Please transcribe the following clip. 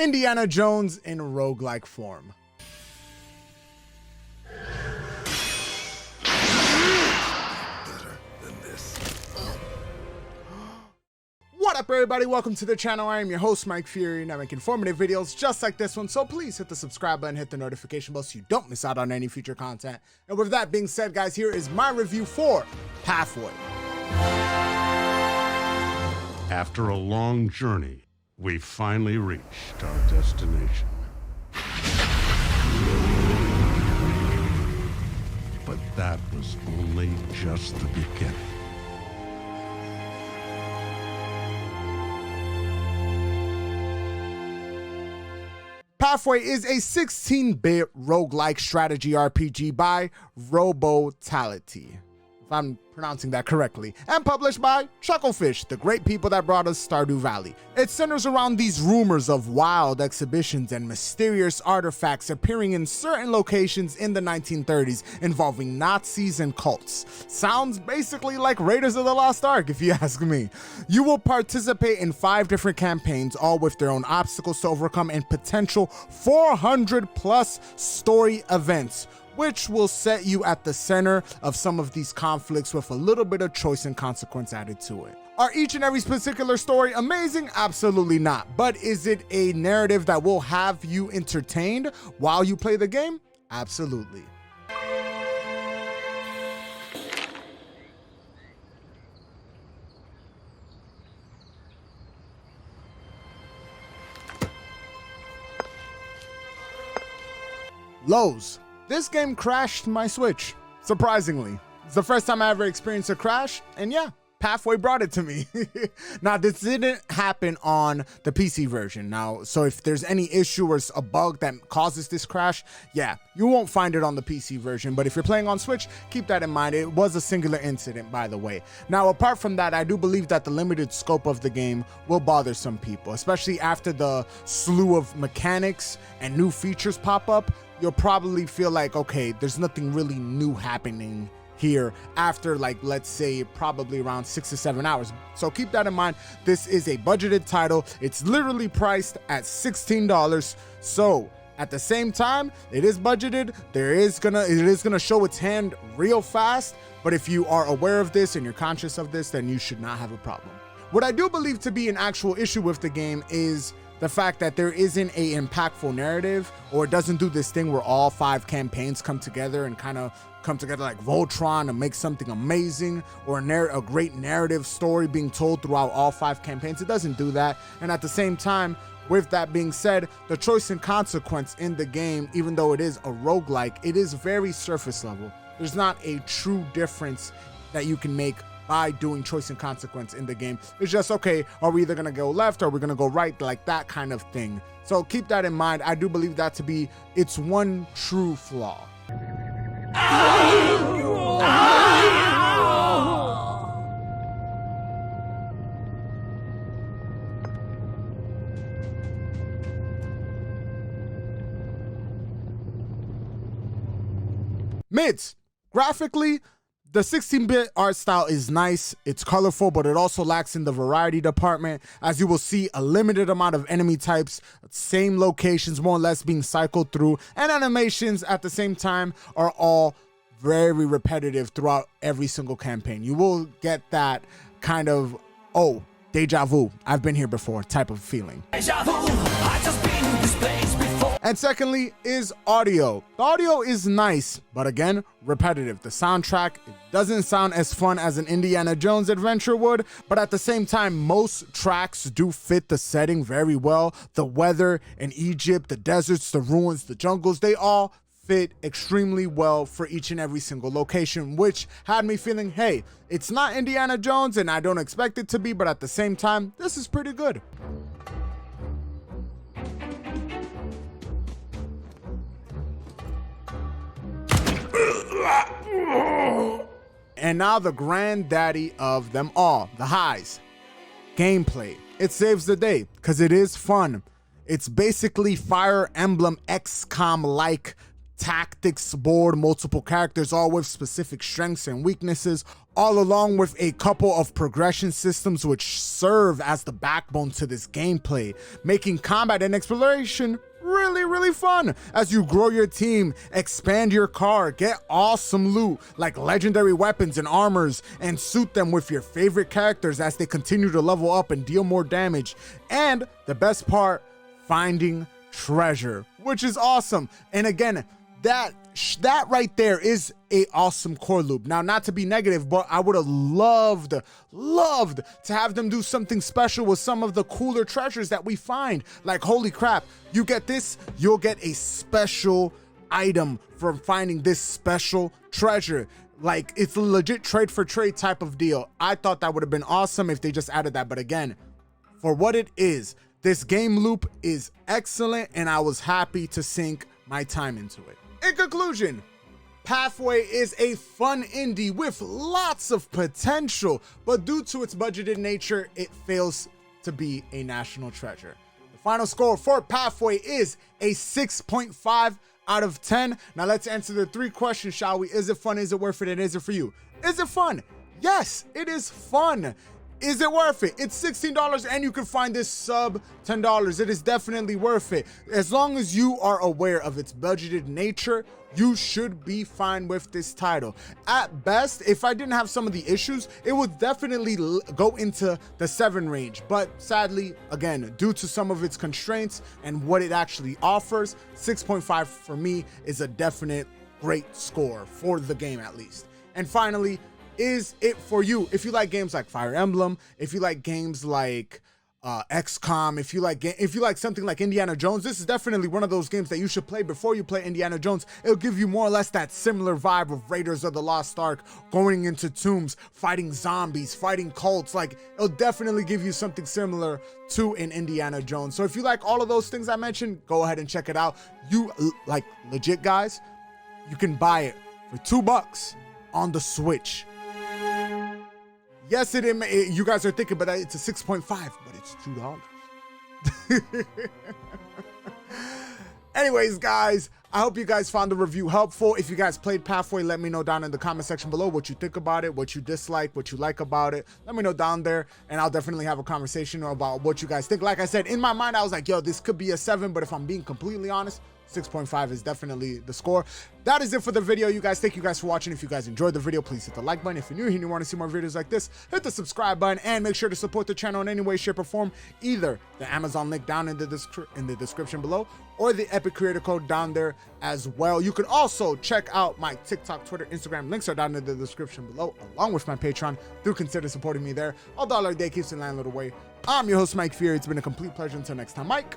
Indiana Jones in roguelike form. What up, everybody? Welcome to the channel. I am your host, Mike Fury, and I make informative videos just like this one. So please hit the subscribe button, hit the notification bell so you don't miss out on any future content. And with that being said, guys, here is my review for Pathway. After a long journey, we finally reached our destination. But that was only just the beginning. Pathway is a 16-bit roguelike strategy RPG by Robotality, if I'm pronouncing that correctly, and published by Chucklefish, the great people that brought us Stardew Valley. It centers around these rumors of wild exhibitions and mysterious artifacts appearing in certain locations in the 1930s involving Nazis and cults. Sounds basically like Raiders of the Lost Ark, if you ask me. You will participate in 5 different campaigns, all with their own obstacles to overcome and potential 400 plus story events, which will set you at the center of some of these conflicts with a little bit of choice and consequence added to it. Are each and every particular story amazing? Absolutely not. But is it a narrative that will have you entertained while you play the game? Absolutely. Lows. This game crashed my Switch, surprisingly. It's the first time I ever experienced a crash, and yeah, Pathway brought it to me. Now, this didn't happen on the PC version. Now, so if there's any issue or a bug that causes this crash, yeah, you won't find it on the PC version. But if you're playing on Switch, keep that in mind. It was a singular incident, by the way. Now, apart from that, I do believe that the limited scope of the game will bother some people, especially after the slew of mechanics and new features pop up. You'll probably feel like, okay, there's nothing really new happening here after, like, let's say probably around 6 to 7 hours. So keep that in mind. This is a budgeted title. It's literally priced at $16. So at the same time, it is budgeted. It is gonna show its hand real fast. But if you are aware of this and you're conscious of this, then you should not have a problem. What I do believe to be an actual issue with the game is the fact that there isn't a impactful narrative, or it doesn't do this thing where all 5 campaigns come together and kind of come together like Voltron to make something amazing, or a great narrative story being told throughout all 5 campaigns. It doesn't do that. And at the same time, with that being said, the choice and consequence in the game, even though it is a roguelike, it is very surface level. There's not a true difference that you can make by doing choice and consequence in the game. It's just, okay, are we either gonna go left or are we gonna go right, like that kind of thing. So keep that in mind. I do believe that to be its one true flaw. Mids. Graphically, the 16-bit art style is nice, it's colorful, but it also lacks in the variety department, as you will see a limited amount of enemy types, same locations more or less being cycled through, and animations at the same time are all very repetitive throughout every single campaign. You will get that kind of, oh, deja vu, I've been here before type of feeling. Deja vu, I just been in this place before. And secondly is audio. The audio is nice, but again, repetitive. The soundtrack, it doesn't sound as fun as an Indiana Jones adventure would, but at the same time, most tracks do fit the setting very well. The weather in Egypt, the deserts, the ruins, the jungles, they all fit extremely well for each and every single location, which had me feeling, hey, it's not Indiana Jones and I don't expect it to be, but at the same time, this is pretty good. And now the granddaddy of them all, the highs. Gameplay. It saves the day because it is fun. It's basically Fire Emblem XCOM-like tactics board, multiple characters, all with specific strengths and weaknesses, all along with a couple of progression systems which serve as the backbone to this gameplay, making combat and exploration really fun as you grow your team, expand your car, get awesome loot like legendary weapons and armors, and suit them with your favorite characters as they continue to level up and deal more damage. And the best part, finding treasure, which is awesome. And again, that right there is a awesome core loop. Now, not to be negative, but I would have loved to have them do something special with some of the cooler treasures that we find. Like, holy crap, you get this, you'll get a special item from finding this special treasure. Like, it's a legit trade for trade type of deal. I thought that would have been awesome if they just added that. But again, for what it is, this game loop is excellent, and I was happy to sink my time into it. In conclusion, Pathway is a fun indie with lots of potential, but due to its budgeted nature, it fails to be a national treasure. The final score for Pathway is a 6.5 out of 10. Now let's answer the 3 questions, shall we? Is it fun? Is it worth it? And is it for you? Is it fun? Yes, it is fun. Is it worth it? It's $16 and you can find this sub $10. It is definitely worth it. As long as you are aware of its budgeted nature, you should be fine with this title. At best, if I didn't have some of the issues, it would definitely go into the 7 range. But sadly, again, due to some of its constraints and what it actually offers, 6.5 for me is a definite great score for the game at least. And finally, is it for you? If you like games like Fire Emblem, if you like games like XCOM, if you like something like Indiana Jones, this is definitely one of those games that you should play before you play Indiana Jones. It'll give you more or less that similar vibe of Raiders of the Lost Ark, going into tombs, fighting zombies, fighting cults. Like, it'll definitely give you something similar to an Indiana Jones. So if you like all of those things I mentioned, go ahead and check it out. You like legit, guys, you can buy it for $2 on the Switch. Yes, you guys are thinking, but it's a 6.5, but it's $2. Anyways, guys, I hope you guys found the review helpful. If you guys played Pathway, let me know down in the comment section below what you think about it, what you dislike, what you like about it. Let me know down there, and I'll definitely have a conversation about what you guys think. Like I said, in my mind, I was like, yo, this could be a 7, but if I'm being completely honest, 6.5 is definitely the score. That is it for the video, you guys. Thank you guys for watching. If you guys enjoyed the video, please hit the like button. If you're new here and you want to see more videos like this, hit the subscribe button and make sure to support the channel in any way, shape, or form. Either the Amazon link down in the description below or the Epic Creator Code down there as well. You can also check out my TikTok, Twitter, Instagram. Links are down in the description below, along with my Patreon. Do consider supporting me there. $1 a day keeps the landlord away. I'm your host, Mike Fury. It's been a complete pleasure. Until next time, Mike.